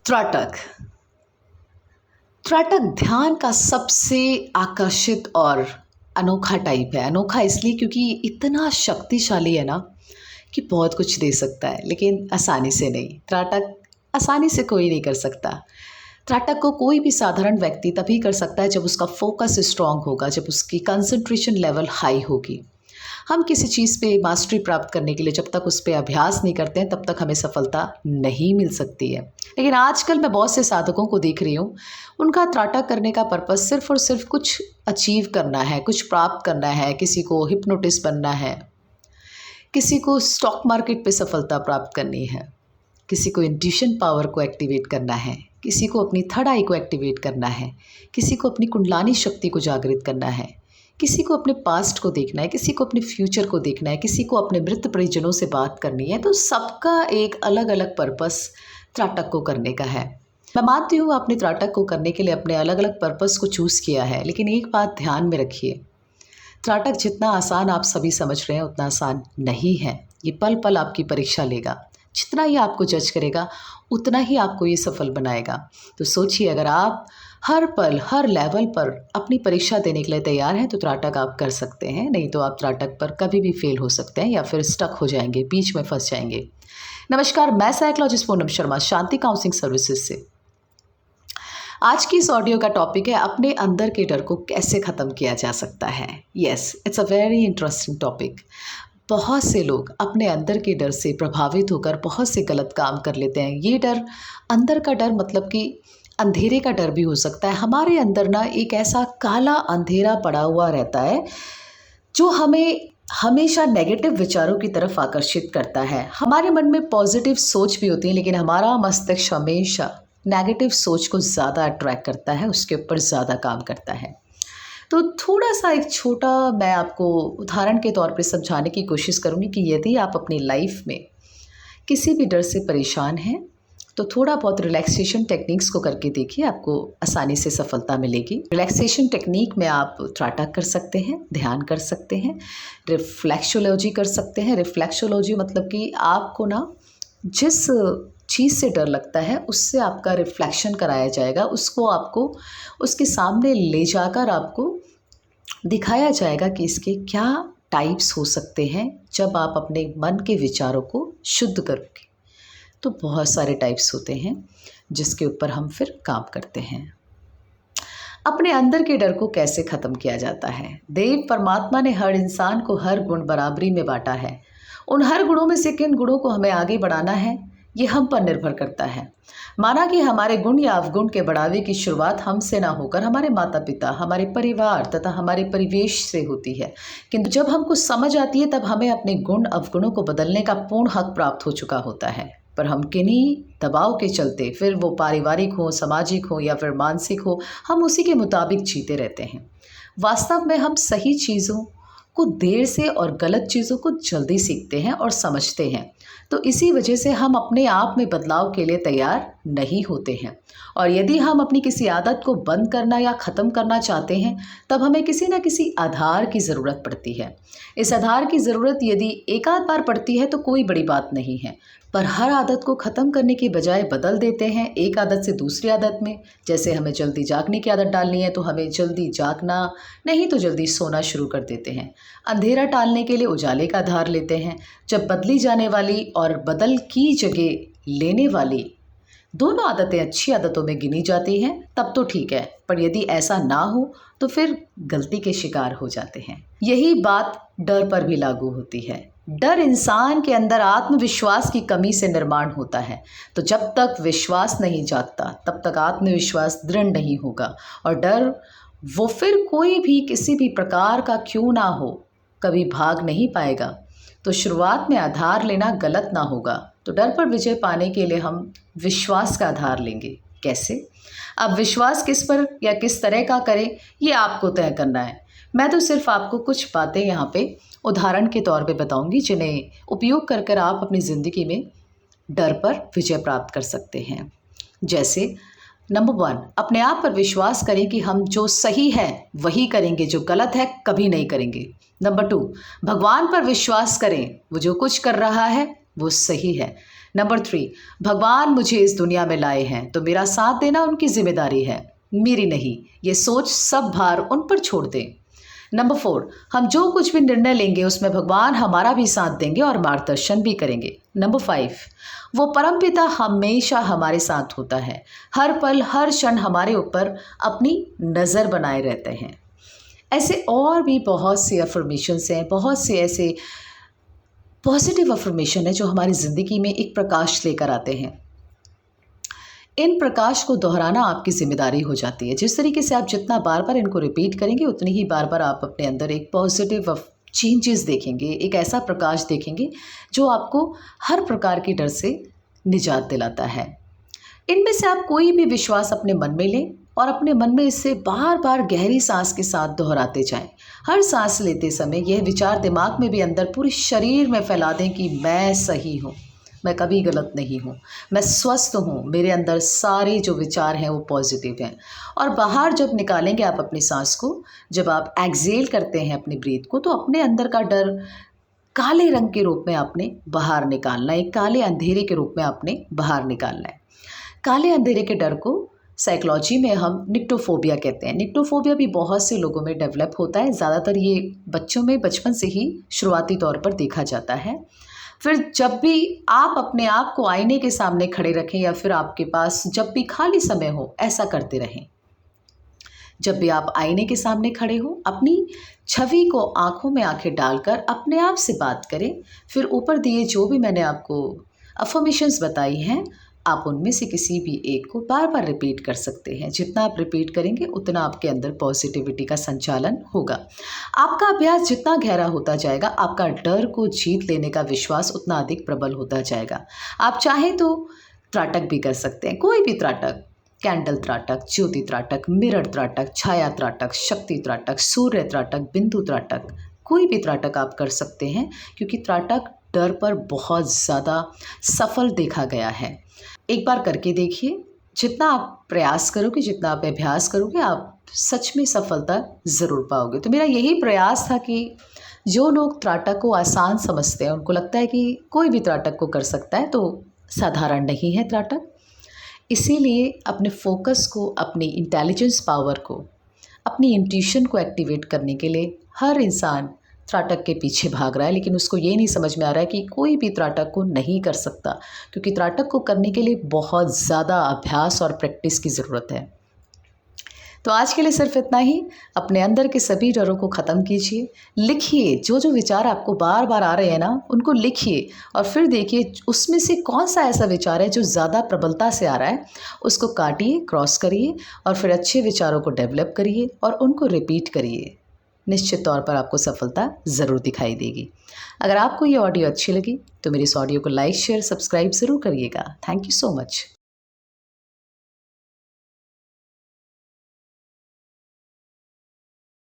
त्राटक। त्राटक ध्यान का सबसे आकर्षित और अनोखा टाइप है। अनोखा इसलिए क्योंकि इतना शक्तिशाली है ना कि बहुत कुछ दे सकता है, लेकिन आसानी से नहीं। त्राटक आसानी से कोई नहीं कर सकता। त्राटक को कोई भी साधारण व्यक्ति तभी कर सकता है जब उसका फोकस स्ट्रांग होगा, जब उसकी कंसंट्रेशन लेवल हाई होगी। हम किसी चीज़ पे मास्टरी प्राप्त करने के लिए जब तक उस पे अभ्यास नहीं करते हैं तब तक हमें सफलता नहीं मिल सकती है। लेकिन आजकल मैं बहुत से साधकों को देख रही हूँ, उनका त्राटक करने का पर्पस सिर्फ और सिर्फ कुछ अचीव करना है, कुछ प्राप्त करना है। किसी को हिप्नोटिस्ट बनना है, किसी को स्टॉक मार्केट पे सफलता प्राप्त करनी है, किसी को इंट्यूशन पावर को एक्टिवेट करना है, किसी को अपनी थर्ड आई को एक्टिवेट करना है, किसी को अपनी कुंडलानी शक्ति को जागृत करना है, किसी को अपने पास्ट को देखना है, किसी को अपने फ्यूचर को देखना है, किसी को अपने मृत परिजनों से बात करनी है। तो सबका एक अलग अलग पर्पस त्राटक को करने का है। मैं मानती हूँ आपने त्राटक को करने के लिए अपने अलग अलग पर्पस को चूज़ किया है, लेकिन एक बात ध्यान में रखिए, त्राटक जितना आसान आप सभी समझ रहे हैं उतना आसान नहीं है। ये पल पल आपकी परीक्षा लेगा। जितना ये आपको जज करेगा उतना ही आपको ये सफल बनाएगा। तो सोचिए, अगर आप हर पल हर लेवल पर अपनी परीक्षा देने के लिए तैयार हैं तो त्राटक आप कर सकते हैं। नहीं तो आप त्राटक पर कभी भी फेल हो सकते हैं या फिर स्टक हो जाएंगे, बीच में फंस जाएंगे। नमस्कार, मैं साइकोलॉजिस्ट पूनम शर्मा, शांति काउंसलिंग सर्विसेज से। आज की इस ऑडियो का टॉपिक है अपने अंदर के डर को कैसे ख़त्म किया जा सकता है। Yes, it's a very interesting topic. बहुत से लोग अपने अंदर के डर से प्रभावित होकर बहुत से गलत काम कर लेते हैं। ये डर, अंदर का डर मतलब कि अंधेरे का डर भी हो सकता है। हमारे अंदर ना एक ऐसा काला अंधेरा पड़ा हुआ रहता है जो हमें हमेशा नेगेटिव विचारों की तरफ आकर्षित करता है। हमारे मन में पॉजिटिव सोच भी होती है, लेकिन हमारा मस्तिष्क हमेशा नेगेटिव सोच को ज़्यादा अट्रैक्ट करता है, उसके ऊपर ज़्यादा काम करता है। तो थोड़ा सा एक छोटा मैं आपको उदाहरण के तौर पे समझाने की कोशिश करूँगी कि यदि आप अपनी लाइफ में किसी भी डर से परेशान हैं तो थोड़ा बहुत रिलैक्सेशन टेक्निक्स को करके देखिए, आपको आसानी से सफलता मिलेगी। रिलैक्सेशन टेक्निक में आप त्राटक कर सकते हैं, ध्यान कर सकते हैं, रिफ्लेक्सोलॉजी कर सकते हैं। रिफ्लेक्सोलॉजी मतलब कि आपको ना जिस चीज़ से डर लगता है उससे आपका रिफ्लेक्शन कराया जाएगा, उसको आपको उसके सामने ले जाकर आपको दिखाया जाएगा कि इसके क्या टाइप्स हो सकते हैं जब आप अपने मन के विचारों को शुद्ध करोगे। तो बहुत सारे टाइप्स होते हैं जिसके ऊपर हम फिर काम करते हैं। अपने अंदर के डर को कैसे ख़त्म किया जाता है? देव परमात्मा ने हर इंसान को हर गुण बराबरी में बांटा है। उन हर गुणों में से किन गुणों को हमें आगे बढ़ाना है ये हम पर निर्भर करता है। माना कि हमारे गुण या अवगुण के बढ़ावे की शुरुआत हमसे ना होकर हमारे माता पिता, हमारे परिवार तथा हमारे परिवेश से होती है, किंतु जब हमको समझ आती है तब हमें अपने गुण अवगुणों को बदलने का पूर्ण हक प्राप्त हो चुका होता है। पर हम किन्हीं दबाव के चलते, फिर वो पारिवारिक हो, सामाजिक हो या फिर मानसिक हो, हम उसी के मुताबिक जीते रहते हैं। वास्तव में हम सही चीज़ों को देर से और गलत चीज़ों को जल्दी सीखते हैं और समझते हैं। तो इसी वजह से हम अपने आप में बदलाव के लिए तैयार नहीं होते हैं। और यदि हम अपनी किसी आदत को बंद करना या ख़त्म करना चाहते हैं तब हमें किसी न किसी आधार की ज़रूरत पड़ती है। इस आधार की ज़रूरत यदि एक आध बार पड़ती है तो कोई बड़ी बात नहीं है, पर हर आदत को ख़त्म करने की बजाय बदल देते हैं एक आदत से दूसरी आदत में। जैसे हमें जल्दी जागने की आदत डालनी है तो हमें जल्दी जागना, नहीं तो जल्दी सोना शुरू कर देते हैं। अंधेरा टालने के लिए उजाले का आधार लेते हैं। जब बदली जाने वाली और बदल की जगह लेने वाली दोनों आदतें अच्छी आदतों में गिनी जाती हैं तब तो ठीक है, पर यदि ऐसा ना हो तो फिर गलती के शिकार हो जाते हैं। यही बात डर पर भी लागू होती है। डर इंसान के अंदर आत्मविश्वास की कमी से निर्माण होता है। तो जब तक विश्वास नहीं जागता तब तक आत्मविश्वास दृढ़ नहीं होगा, और डर वो फिर कोई भी किसी भी प्रकार का क्यों ना हो कभी भाग नहीं पाएगा। तो शुरुआत में आधार लेना गलत ना होगा। तो डर पर विजय पाने के लिए हम विश्वास का आधार लेंगे। कैसे? अब विश्वास किस पर या किस तरह का करें ये आपको तय करना है। मैं तो सिर्फ आपको कुछ बातें यहाँ पे उदाहरण के तौर पे बताऊंगी जिन्हें उपयोग कर कर आप अपनी ज़िंदगी में डर पर विजय प्राप्त कर सकते हैं। जैसे नंबर 1, अपने आप पर विश्वास करें कि हम जो सही है वही करेंगे, जो गलत है कभी नहीं करेंगे। नंबर 2, भगवान पर विश्वास करें, वो जो कुछ कर रहा है वो सही है। नंबर 3, भगवान मुझे इस दुनिया में लाए हैं तो मेरा साथ देना उनकी जिम्मेदारी है, मेरी नहीं। ये सोच सब भार उन पर छोड़ दें। नंबर 4, हम जो कुछ भी निर्णय लेंगे उसमें भगवान हमारा भी साथ देंगे और मार्गदर्शन भी करेंगे। नंबर 5, वो परमपिता हमेशा हमारे साथ होता है, हर पल हर क्षण हमारे ऊपर अपनी नज़र बनाए रहते हैं। ऐसे और भी बहुत से अफर्मेशंस हैं, बहुत से ऐसे पॉजिटिव अफर्मेशन है जो हमारी ज़िंदगी में एक प्रकाश लेकर आते हैं। इन प्रकाश को दोहराना आपकी ज़िम्मेदारी हो जाती है। जिस तरीके से आप जितना बार बार इनको रिपीट करेंगे उतनी ही बार बार आप अपने अंदर एक पॉजिटिव चेंजेस देखेंगे, एक ऐसा प्रकाश देखेंगे जो आपको हर प्रकार के डर से निजात दिलाता है। इनमें से आप कोई भी विश्वास अपने मन में लें और अपने मन में इसे बार बार गहरी सांस के साथ दोहराते जाएं। हर सांस लेते समय यह विचार दिमाग में भी अंदर पूरे शरीर में फैला दें कि मैं सही हूँ, मैं कभी गलत नहीं हूँ, मैं स्वस्थ हूँ, मेरे अंदर सारे जो विचार हैं वो पॉजिटिव हैं। और बाहर जब निकालेंगे आप अपनी सांस को, जब आप एक्सहेल करते हैं अपनी ब्रीथ को, तो अपने अंदर का डर काले रंग के रूप में आपने बाहर निकालना है, एक काले अंधेरे के रूप में आपने बाहर निकालना है। काले अंधेरे के डर को साइकोलॉजी में हम निक्टोफोबिया कहते हैं। निक्टोफोबिया भी बहुत से लोगों में डेवलप होता है। ज़्यादातर ये बच्चों में बचपन से ही शुरुआती तौर पर देखा जाता है। फिर जब भी आप अपने आप को आईने के सामने खड़े रखें या फिर आपके पास जब भी खाली समय हो, ऐसा करते रहें। जब भी आप आईने के सामने खड़े हो, अपनी छवि को आँखों में आँखें डालकर अपने आप से बात करें। फिर ऊपर दिए जो भी मैंने आपको अफर्मेशंस बताई हैं, आप उनमें से किसी भी एक को बार बार रिपीट कर सकते हैं। जितना आप रिपीट करेंगे उतना आपके अंदर पॉजिटिविटी का संचालन होगा। आपका अभ्यास जितना गहरा होता जाएगा, आपका डर को जीत लेने का विश्वास उतना अधिक प्रबल होता जाएगा। आप चाहें तो त्राटक भी कर सकते हैं, कोई भी त्राटक, कैंडल त्राटक, ज्योति त्राटक, मिरर त्राटक, छाया त्राटक, शक्ति त्राटक, सूर्य त्राटक, बिंदु त्राटक, कोई भी त्राटक आप कर सकते हैं, क्योंकि त्राटक डर पर बहुत ज़्यादा सफल देखा गया है। एक बार करके देखिए, जितना आप प्रयास करोगे, जितना आप अभ्यास करोगे, आप सच में सफलता ज़रूर पाओगे। तो मेरा यही प्रयास था कि जो लोग त्राटक को आसान समझते हैं, उनको लगता है कि कोई भी त्राटक को कर सकता है, तो साधारण नहीं है त्राटक। इसीलिए अपने फोकस को, अपनी इंटेलिजेंस पावर को, अपनी इंट्यूशन को एक्टिवेट करने के लिए हर इंसान त्राटक के पीछे भाग रहा है, लेकिन उसको ये नहीं समझ में आ रहा है कि कोई भी त्राटक को नहीं कर सकता, क्योंकि त्राटक को करने के लिए बहुत ज़्यादा अभ्यास और प्रैक्टिस की ज़रूरत है। तो आज के लिए सिर्फ इतना ही। अपने अंदर के सभी डरों को ख़त्म कीजिए, लिखिए। जो जो विचार आपको बार बार आ रहे हैं ना, उनको लिखिए और फिर देखिए उसमें से कौन सा ऐसा विचार है जो ज़्यादा प्रबलता से आ रहा है, उसको काटिए, क्रॉस करिए और फिर अच्छे विचारों को डेवलप करिए और उनको रिपीट करिए। निश्चित तौर पर आपको सफलता ज़रूर दिखाई देगी। अगर आपको ये ऑडियो अच्छी लगी तो मेरे इस ऑडियो को लाइक, शेयर, सब्सक्राइब ज़रूर करिएगा। Thank you so much.